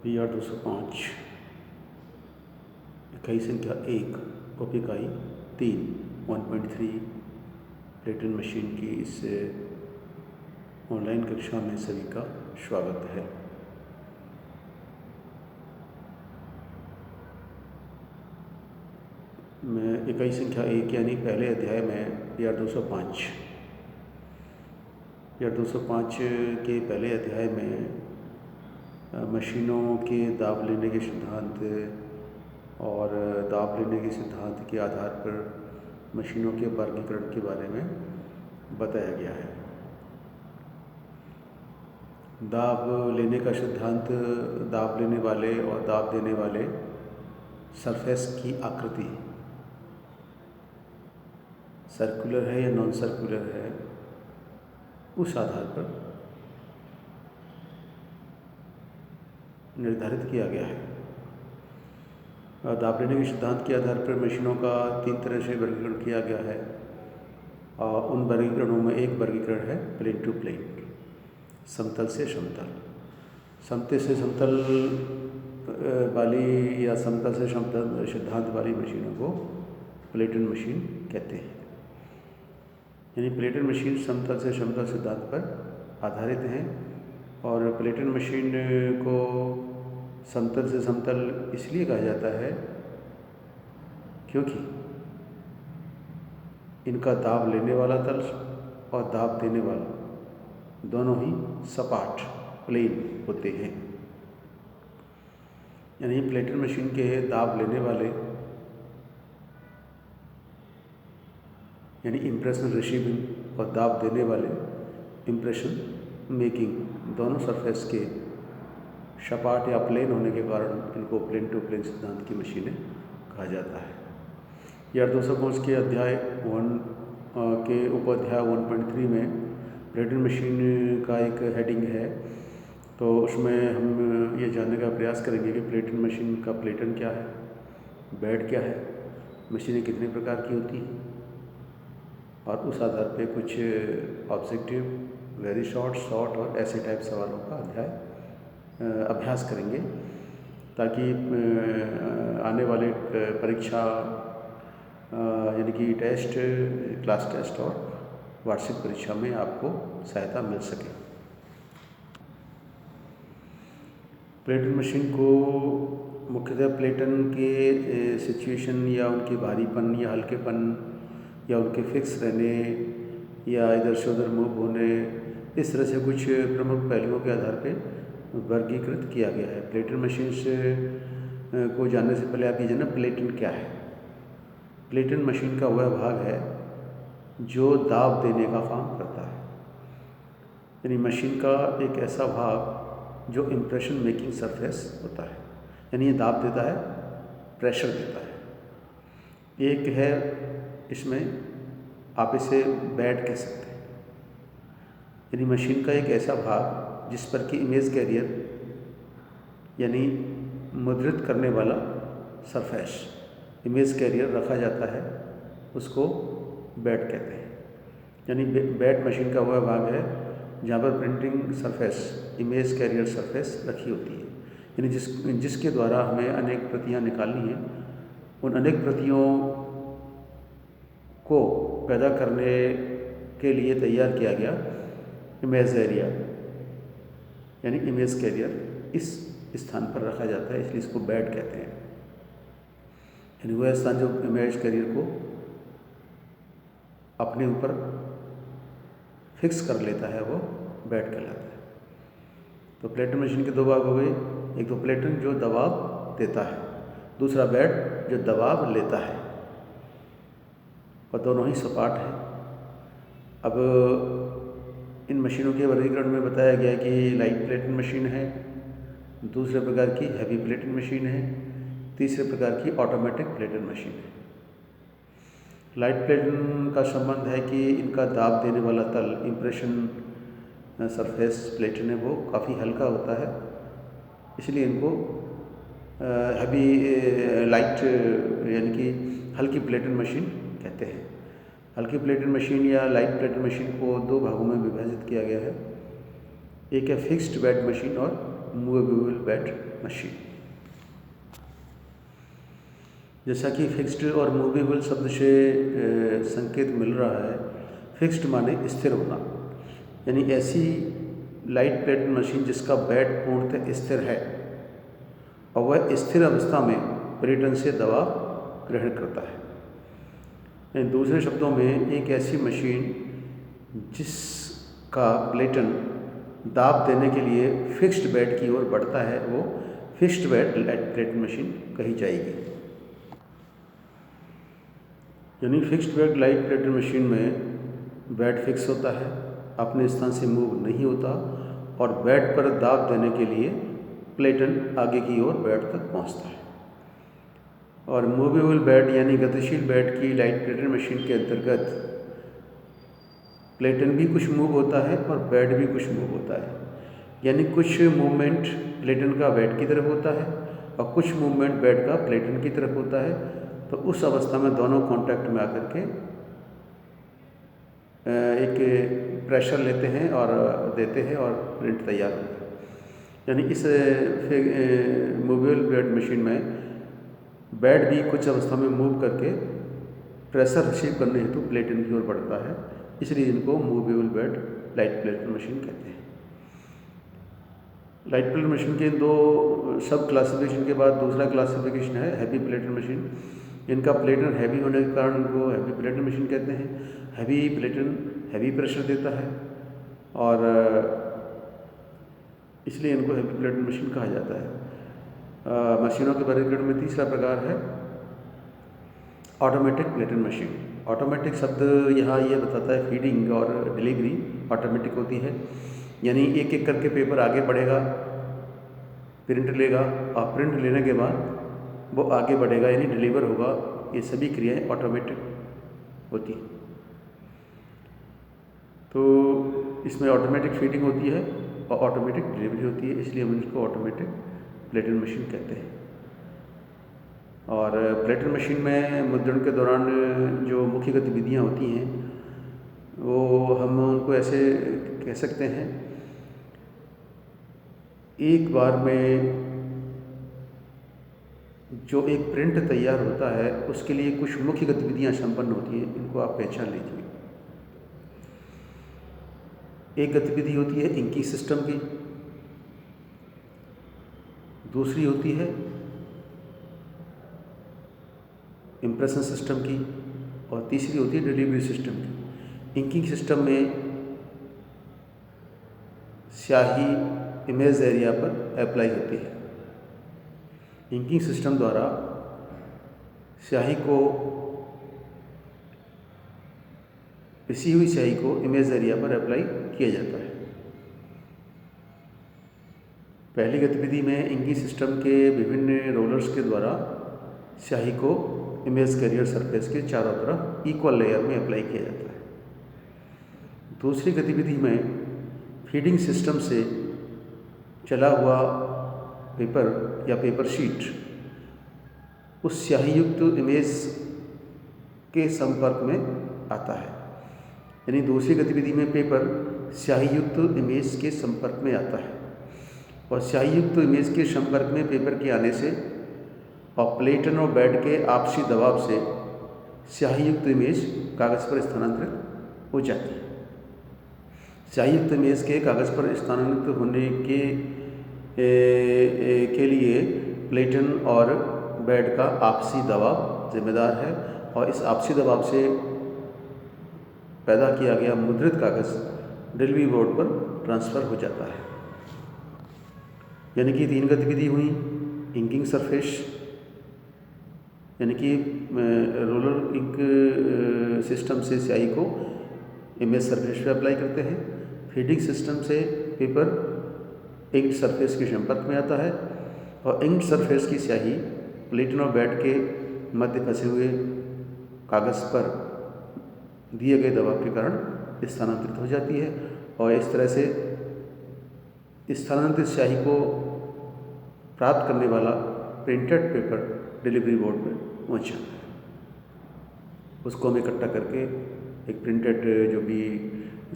PR-205 इकाई संख्या 1 उप इकाई 3 1.3 प्लेटन मशीन की इस ऑनलाइन कक्षा में सभी का स्वागत है। मैं इकाई संख्या 1 यानी पहले अध्याय में PR-205 के पहले अध्याय में मशीनों के दाब लेने के सिद्धांत और दाब लेने के सिद्धांत के आधार पर मशीनों के वर्गीकरण के बारे में बताया गया है। दाब लेने का सिद्धांत दाब लेने वाले और दाब देने वाले सरफेस की आकृति सर्कुलर है या नॉन सर्कुलर है, उस आधार पर निर्धारित किया गया है। दाब लेने के सिद्धांत के आधार पर मशीनों का 3 तरह से वर्गीकरण किया गया है। उन वर्गीकरणों में एक वर्गीकरण है प्लेन टू प्लेन, समतल से समतल। समतल से समतल वाली या समतल से समतल सिद्धांत वाली मशीनों को प्लेटन मशीन कहते हैं। यानी प्लेटन मशीन समतल से समतल सिद्धांत पर आधारित हैं और प्लेटन मशीन को समतल से समतल इसलिए कहा जाता है क्योंकि इनका दाब लेने वाला तल और दाब देने वाला दोनों ही सपाट प्लेन होते हैं। यानी प्लेटन मशीन के दाब लेने वाले यानी इम्प्रेशन रिसीविंग और दाब देने वाले इम्प्रेशन मेकिंग दोनों सरफेस के सपाट या प्लेन होने के कारण इनको प्लेन टू प्लेन सिद्धांत की मशीनें कहा जाता है। PR-205 के अध्याय 1 के उपाध्याय 1.3 में प्लेटन मशीन का एक हेडिंग है, तो उसमें हम ये जानने का प्रयास करेंगे कि प्लेटन मशीन का प्लेटन क्या है, बेड क्या है, मशीनें कितने प्रकार की होती हैं और उस आधार पे कुछ ऑब्जेक्टिव, वेरी शॉर्ट और ऐसे टाइप सवालों का अभ्यास करेंगे ताकि आने वाले परीक्षा यानी कि टेस्ट, क्लास टेस्ट और वार्षिक परीक्षा में आपको सहायता मिल सके। प्लेटन मशीन को मुख्यतः प्लेटन के सिचुएशन या उनके भारीपन या हल्केपन या उनके फिक्स रहने या इधर से उधर मूव होने, इस तरह से कुछ प्रमुख पहलुओं के आधार पर वर्गीकृत किया गया है। प्लेटन मशीन को जानने से पहले आप ये जानना प्लेटन क्या है। प्लेटन मशीन का वह भाग है जो दाब देने का काम करता है। यानी मशीन का एक ऐसा भाग जो इम्प्रेशन मेकिंग सरफेस होता है, यानी ये दाब देता है, प्रेशर देता है। एक है इसमें आप इसे बेड कह सकते हैं, यानी मशीन का एक ऐसा भाग जिस पर कि इमेज कैरियर यानी मुद्रित करने वाला सरफेस, इमेज कैरियर रखा जाता है, उसको बेड कहते हैं। यानी बेड मशीन का वह भाग है जहाँ पर printing surface, image carrier surface रखी होती है, यानी जिसके द्वारा हमें अनेक प्रतियाँ निकालनी हैं। उन अनेक प्रतियों को पैदा करने के लिए तैयार किया गया इमेज एरिया यानी इमेज कैरियर इस स्थान पर रखा जाता है, इसलिए इसको बेड कहते हैं। यानी वह स्थान जो इमेज कैरियर को अपने ऊपर फिक्स कर लेता है, वो बेड कहलाता है। तो प्लेटन मशीन के दो भाग हो गए, एक तो प्लेटन जो दबाव देता है, दूसरा बेड जो दबाव लेता है, और दोनों ही सपाट हैं। अब इन मशीनों के वर्गीकरण में बताया गया कि लाइट प्लेटन मशीन है, दूसरे प्रकार की हैवी प्लेटन मशीन है, तीसरे प्रकार की ऑटोमेटिक प्लेटन मशीन है। लाइट प्लेटन का संबंध है कि इनका दाब देने वाला तल, इम्प्रेशन सरफेस प्लेटन है, वो काफ़ी हल्का होता है, इसलिए इनको हैवी लाइट यानी कि हल्की प्लेटन मशीन कहते हैं। हल्की प्लेटन मशीन या लाइट प्लेटन मशीन को दो भागों में विभाजित किया गया है। एक है फिक्स्ड बेड मशीन और मूवेबल बेड मशीन। जैसा कि फिक्स्ड और मूवेबल शब्द से संकेत मिल रहा है, फिक्स्ड माने स्थिर होना, यानी ऐसी लाइट प्लेट मशीन जिसका बेड पूर्णतः स्थिर है और वह स्थिर अवस्था में प्लेटन से दबाव ग्रहण करता है। यानी दूसरे शब्दों में एक ऐसी मशीन जिसका प्लेटन दाब देने के लिए फिक्स्ड बेड की ओर बढ़ता है, वो fixed bed light plate machine कही जाएगी। यानी fixed bed light plate machine में बेड फिक्स होता है, अपने स्थान से मूव नहीं होता और बेड पर दाब देने के लिए प्लेटन आगे की ओर बेड तक पहुंचता है। और मूवेबल बेड यानी गतिशील बेड की लाइट प्लेट मशीन के अंतर्गत प्लेटन भी कुछ मूव होता है और बेड भी कुछ मूव होता है, यानी कुछ मूवमेंट प्लेटन का बेड की तरफ होता है और कुछ मूवमेंट बेड का प्लेटन की तरफ होता है। तो उस अवस्था में दोनों कांटेक्ट में आकर के एक प्रेशर लेते हैं और देते हैं और प्रिंट तैयार होता है। यानी इस मूवेबल बेड मशीन में बेड भी कुछ अवस्था में मूव करके प्रेशर रिसीव करने हेतु प्लेटन की ओर बढ़ता है, इसलिए इनको movable bed light plate machine कहते हैं। लाइट प्लेट मशीन के दो सब क्लासिफिकेशन के बाद दूसरा क्लासिफिकेशन है हैवी प्लेट मशीन। इनका प्लेटन हैवी होने के कारण इनको हैवी प्लेट मशीन कहते हैं। हैवी प्लेटन हैवी प्रेशर देता है और इसलिए इनको हैवी प्लेट मशीन कहा जाता है। मशीनों के वर्गीकरण में तीसरा प्रकार है ऑटोमेटिक प्लेट मशीन। ऑटोमेटिक शब्द यहाँ ये बताता है फीडिंग और डिलीवरी ऑटोमेटिक होती है, यानी एक एक करके पेपर आगे बढ़ेगा, प्रिंट लेगा और प्रिंट लेने के बाद वो आगे बढ़ेगा यानी डिलीवर होगा। ये सभी क्रियाएं ऑटोमेटिक होती हैं। तो इसमें ऑटोमेटिक फीडिंग होती है और ऑटोमेटिक डिलीवरी होती है, इसलिए हम इसको ऑटोमेटिक प्लेटन मशीन कहते हैं। और प्लेटन मशीन में मुद्रण के दौरान जो मुख्य गतिविधियाँ होती हैं वो हम उनको ऐसे कह सकते हैं, एक बार में जो एक प्रिंट तैयार होता है उसके लिए कुछ मुख्य गतिविधियाँ संपन्न होती हैं, इनको आप पहचान लीजिए। एक गतिविधि होती है इंकिंग सिस्टम की, दूसरी होती है इम्प्रेशन सिस्टम की और तीसरी होती है डिलीवरी सिस्टम की। इंकिंग सिस्टम में स्याही इमेज एरिया पर अप्लाई होती है। इंकिंग सिस्टम द्वारा स्याही को पिसी हुई स्याही को इमेज एरिया पर अप्लाई किया जाता है। पहली गतिविधि में इंकिंग सिस्टम के विभिन्न रोलर्स के द्वारा स्याही को इमेज कैरियर सरफेस के चारों तरफ इक्वल लेयर में अप्लाई किया जाता है। दूसरी गतिविधि में फीडिंग सिस्टम से चला हुआ पेपर या पेपर शीट उस स्याही युक्त इमेज के संपर्क में आता है, यानी दूसरी गतिविधि में पेपर स्याही युक्त इमेज के संपर्क में आता है और स्याही युक्त इमेज के संपर्क में पेपर के आने से और प्लेटन और बेड के आपसी दबाव से स्याही युक्त इमेज कागज़ पर स्थानांतरित हो जाती है। स्याही युक्त इमेज के कागज़ पर स्थानांतरित होने के लिए प्लेटन और बेड का आपसी दबाव जिम्मेदार है और इस आपसी दबाव से पैदा किया गया मुद्रित कागज़ डिलीवरी बोर्ड पर ट्रांसफ़र हो जाता है। यानी कि तीन गतिविधि हुई, इंकिंग सरफेस यानी कि रोलर इंक सिस्टम से स्याही को इमेज सरफेस पे अप्लाई करते हैं, फीडिंग सिस्टम से पेपर इंक सरफेस के संपर्क में आता है और इंक सरफेस की स्याही प्लेटन और बेड के मध्य फंसे हुए कागज़ पर दिए गए दबाव के कारण स्थानांतरित हो जाती है और इस तरह से स्थानांतरित स्याही को प्राप्त करने वाला प्रिंटेड पेपर डिलीवरी बोर्ड पर पहुंच जाता है। उसको हम इकट्ठा करके एक प्रिंटेड जो भी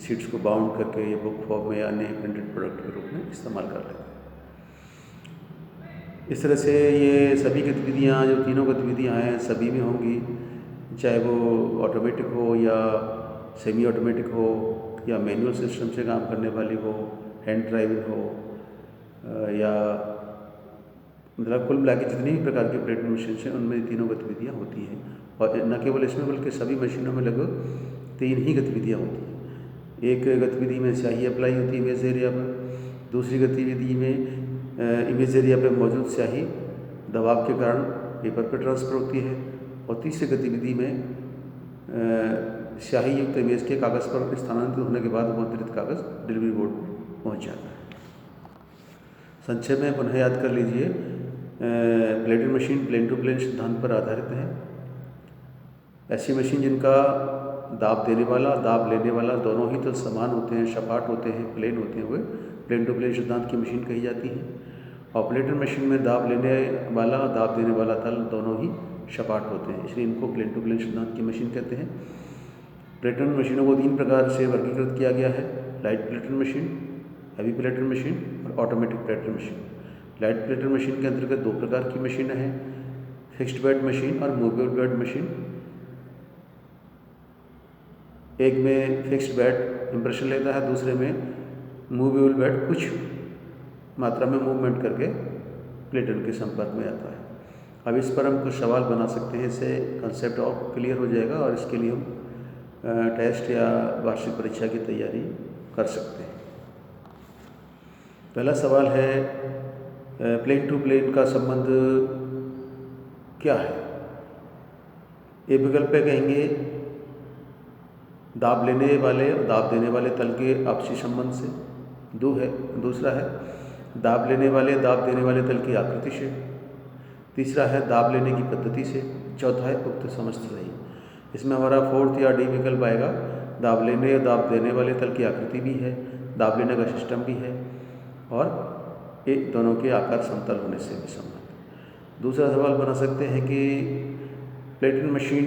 शीट्स को बाउंड करके या बुक फॉर्म में या अन्य प्रिंटेड प्रोडक्ट के रूप में इस्तेमाल कर लेते हैं। इस तरह से ये सभी गतिविधियाँ, जो तीनों गतिविधियाँ हैं, सभी में होंगी, चाहे वो ऑटोमेटिक हो या सेमी ऑटोमेटिक हो या मैनुअल सिस्टम से काम करने वाली हो, हैंड ड्राइविंग हो, या मतलब कुल मिला के जितनी भी प्रकार की प्लेटिंग मशीन हैं उनमें ये तीनों गतिविधियाँ होती हैं। और न केवल इसमें बल्कि सभी मशीनों में लगभग 3 ही गतिविधियाँ होती हैं। एक गतिविधि में स्याही अप्लाई होती है इमेज एरिया पर, दूसरी गतिविधि में इमेज एरिया पर मौजूद स्याही दबाव के कारण पेपर पर ट्रांसफ़र होती है, और तीसरी गतिविधि में स्याही युक्त इमेज के कागज़ पर स्थानांतरित होने के बाद वो अतिरिक्त कागज़ डिलीवरी बोर्ड पर पहुँच जाता है। संक्षेप में पुनः याद कर लीजिए, plating machine plane to plane सिद्धांत पर आधारित है। ऐसी मशीन जिनका दाब देने वाला, दाब लेने वाला दोनों ही तल समान होते हैं, सपाट होते हैं, प्लेन होते हैं, हुए प्लेन टू प्लेन सिद्धांत की मशीन कही जाती है। और प्लेटिंग मशीन में दाब लेने वाला, दाब देने वाला तल दोनों ही सपाट होते हैं, इसलिए इनको प्लेन टू प्लेन सिद्धांत की मशीन कहते हैं। प्लेटिंग मशीनों को 3 प्रकार से वर्गीकृत किया गया है: light plating machine, heavy plating machine और automatic plating machine. Light plating machine के अंतर्गत 2 प्रकार की मशीन हैं: फिक्स्ड बेड मशीन और मूवेबल बेड मशीन। एक में फिक्स्ड बेड इंप्रेशन लेता है, दूसरे में मूवेबल बेड कुछ मात्रा में मूवमेंट करके प्लेटन के संपर्क में आता है। अब इस पर हम कुछ सवाल बना सकते हैं, इससे कंसेप्ट और क्लियर हो जाएगा और इसके लिए हम टेस्ट या वार्षिक परीक्षा की तैयारी कर सकते हैं। पहला सवाल है, प्लेन टू प्लेन का संबंध क्या है? ए विकल्प पे कहेंगे दाब लेने वाले और दाब देने वाले तल के आपसी संबंध से। दूसरा है दाब लेने वाले, दाब देने वाले तल की आकृति से। तीसरा है दाब लेने की पद्धति से। चौथा है उक्त समस्त सही। इसमें हमारा 4th या डी विकल्प आएगा। दाब लेने और दाब देने वाले तल की आकृति भी है, दाब लेने का सिस्टम भी है, और एक दोनों के आकार समतल होने से भी संबंध। दूसरा सवाल बना सकते हैं कि प्लेटिंग मशीन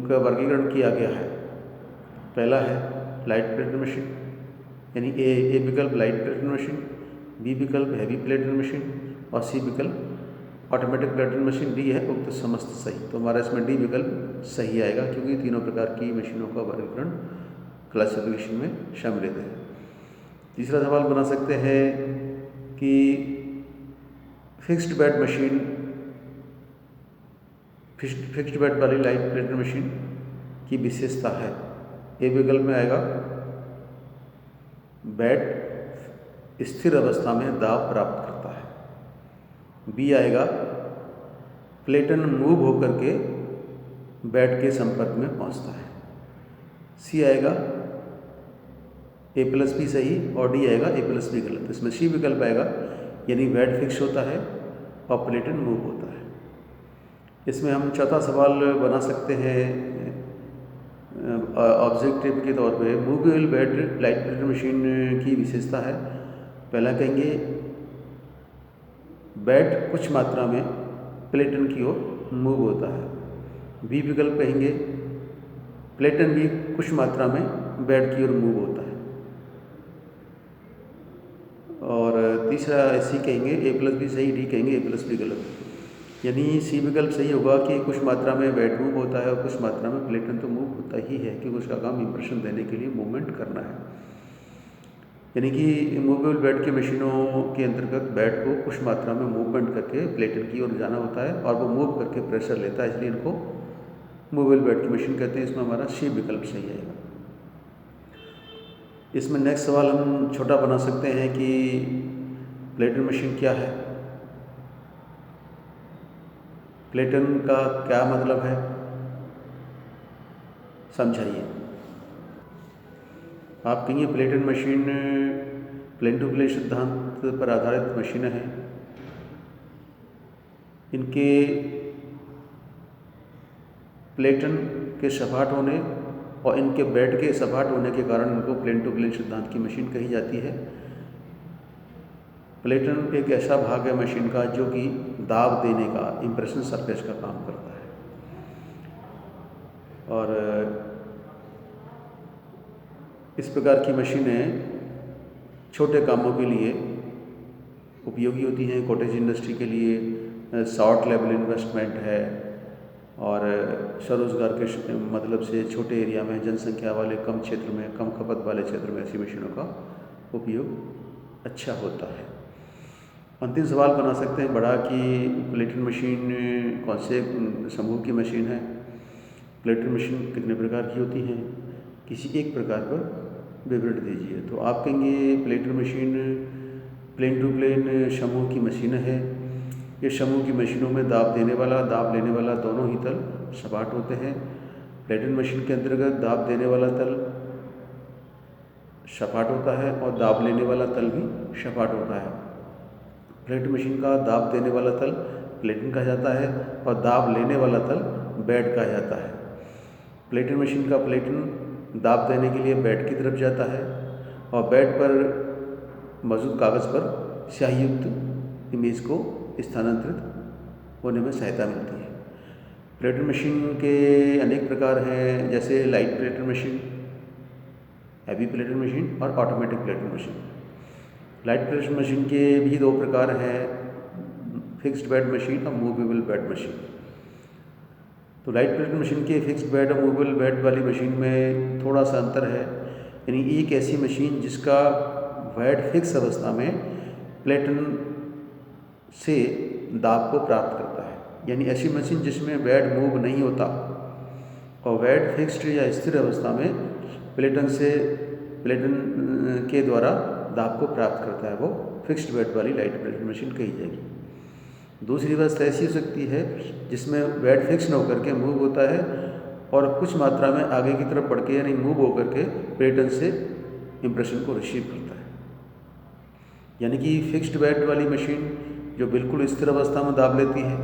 का वर्गीकरण किया गया है। पहला है लाइट प्लेटिंग मशीन, यानी ए विकल्प लाइट प्लेटिंग मशीन, बी विकल्प हैवी प्लेटिंग मशीन और सी विकल्प ऑटोमेटिक प्लेटिंग मशीन। डी है उक्त समस्त सही। तो हमारा इसमें डी विकल्प सही आएगा, क्योंकि तीनों प्रकार की मशीनों का वर्गीकरण क्लासिफिकेशन में सम्मिलित है। तीसरा सवाल बना सकते हैं कि fixed bed machine, fixed bed वाली लाइट प्लेटिंग मशीन की विशेषता है। ए विकल्प में आएगा बेड स्थिर अवस्था में दाब प्राप्त करता है। बी आएगा प्लेटन मूव होकर के बेड के संपर्क में पहुंचता है। सी आएगा A+B सही और डी आएगा A+B गलत। इसमें सी विकल्प आएगा, यानी बेड फिक्स होता है और प्लेटन मूव होता है। इसमें हम चौथा सवाल बना सकते हैं ऑब्जेक्टिव के तौर पे। Movable bed light plating machine की विशेषता है। पहला कहेंगे बेड कुछ मात्रा में प्लेटन की ओर मूव होता है। बी विकल्प कहेंगे प्लेटन भी कुछ मात्रा में बेड की ओर मूव होता है। और तीसरा सी कहेंगे A+B सही, डी कहेंगे A+B गलत। यानी सी विकल्प सही होगा कि कुछ मात्रा में बेड मूव होता है और कुछ मात्रा में प्लेटन तो मूव होता ही है, क्योंकि उसका काम इंप्रेशन देने के लिए मूवमेंट करना है। यानी कि मूवेबल बेड की मशीनों के अंतर्गत बेड को कुछ मात्रा में मूवमेंट करके प्लेटन की ओर जाना होता है और वो मूव करके प्रेशर लेता है, इसलिए इनको मूवेबल बेड की मशीन कहते हैं। इसमें हमारा सी विकल्प सही आएगा। इसमें नेक्स्ट सवाल हम छोटा बना सकते हैं कि प्लेटिंग मशीन क्या है, प्लेटन का क्या मतलब है, समझाइए। आप कहेंगे plating machine plane to plane सिद्धांत पर आधारित मशीनें हैं। इनके प्लेटन के सपाट होने और इनके बेड के सपाट होने के कारण इनको प्लेन टू प्लेन सिद्धांत की मशीन कही जाती है। प्लेटन एक ऐसा भाग है मशीन का जो कि दाब देने का, इंप्रेशन सरफेस का काम करता है। और इस प्रकार की मशीनें छोटे कामों के लिए उपयोगी होती हैं कॉटेज इंडस्ट्री के लिए। शॉर्ट लेवल इन्वेस्टमेंट है और स्वरोजगार के मतलब से छोटे एरिया में, जनसंख्या वाले कम क्षेत्र में, कम खपत वाले क्षेत्र में ऐसी मशीनों का उपयोग अच्छा होता है। अंतिम सवाल बना सकते हैं बड़ा कि प्लेटर मशीन कौन से समूह की मशीन है। प्लेटर मशीन कितने प्रकार की होती हैं, किसी एक प्रकार पर विवरण दीजिए। तो आप कहेंगे platter machine plane to plane समूह की मशीन है। ये समूह की मशीनों में दाब देने वाला, दाब लेने वाला दोनों ही तल सपाट होते हैं। प्लेटर मशीन के अंतर्गत दाब देने वाला तल सपाट होता है और दाब लेने वाला तल भी सपाट होता है। प्लेटर मशीन का दाब देने वाला तल प्लेटन कहा जाता है और दाब लेने वाला तल बेड कहा जाता है। प्लेटर मशीन का प्लेटन दाब देने के लिए बेड की तरफ जाता है और बेड पर मौजूद कागज़ पर स्याही युक्त इमेज को स्थानांतरित होने में सहायता मिलती है। प्लेटर मशीन के अनेक प्रकार हैं, जैसे light plater machine, heavy plater machine और automatic plater machine. Light plater machine के भी दो प्रकार हैं, फिक्स्ड बेड मशीन और मूवेबल बेड मशीन। तो लाइट प्लेटर मशीन के फिक्स्ड बेड और मूवेबल बेड वाली मशीन में थोड़ा सा अंतर है, यानी एक ऐसी मशीन जिसका बेड फिक्स अवस्था में प्लेटन से दाब को प्राप्त करता है, यानी ऐसी मशीन जिसमें बेड मूव नहीं होता और बेड फिक्स्ड या स्थिर अवस्था में प्लेटन के द्वारा दाब को प्राप्त करता है, वो फिक्स्ड बेड वाली लाइट प्लेटर मशीन कही जाएगी। दूसरी अवस्था ऐसी हो सकती है जिसमें बेड फिक्स न होकर के मूव होता है और कुछ मात्रा में आगे की तरफ बढ़ के यानी मूव होकर के प्लेटन से इम्प्रेशन को रिसीव करता है। यानी कि फिक्स्ड बेड वाली मशीन जो बिल्कुल स्थिर अवस्था में दाब लेती है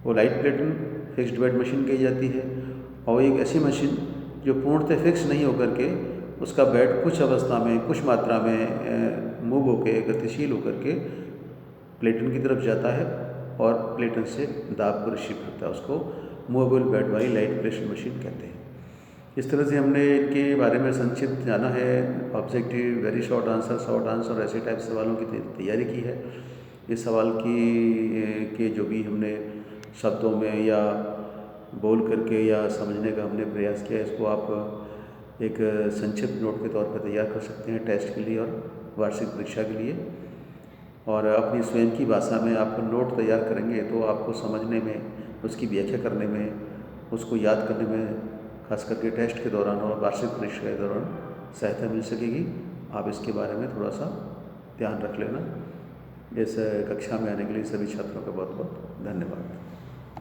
वो लाइट प्लेटन फिक्स्ड बेड मशीन कही जाती है, और एक ऐसी मशीन जो पूर्णतः फिक्स नहीं होकर के उसका बेड कुछ अवस्था में कुछ मात्रा में मूव होकर गतिशील होकर के प्लेटन की तरफ जाता है और प्लेटन से दाब को रिसीव करता है, उसको मूवेबल बेड वाली लाइट प्लेटर मशीन कहते हैं। इस तरह से हमने इनके बारे में संक्षिप्त जाना है। ऑब्जेक्टिव, वेरी शॉर्ट आंसर ऐसे टाइप सवालों की तैयारी की है। इस सवाल के जो भी हमने शब्दों में या बोल करके या समझने का हमने प्रयास किया, इसको आप एक संक्षिप्त नोट के तौर पर तैयार कर सकते हैं टेस्ट के लिए और वार्षिक परीक्षा के लिए। और अपनी स्वयं की भाषा में आप नोट तैयार करेंगे तो आपको समझने में, उसकी व्याख्या करने में, उसको याद करने में, खास करके टेस्ट के दौरान और वार्षिक परीक्षा के दौरान सहायता मिल सकेगी। आप इसके बारे में थोड़ा सा ध्यान रख लेना। इस कक्षा में आने के लिए सभी छात्रों का बहुत बहुत धन्यवाद।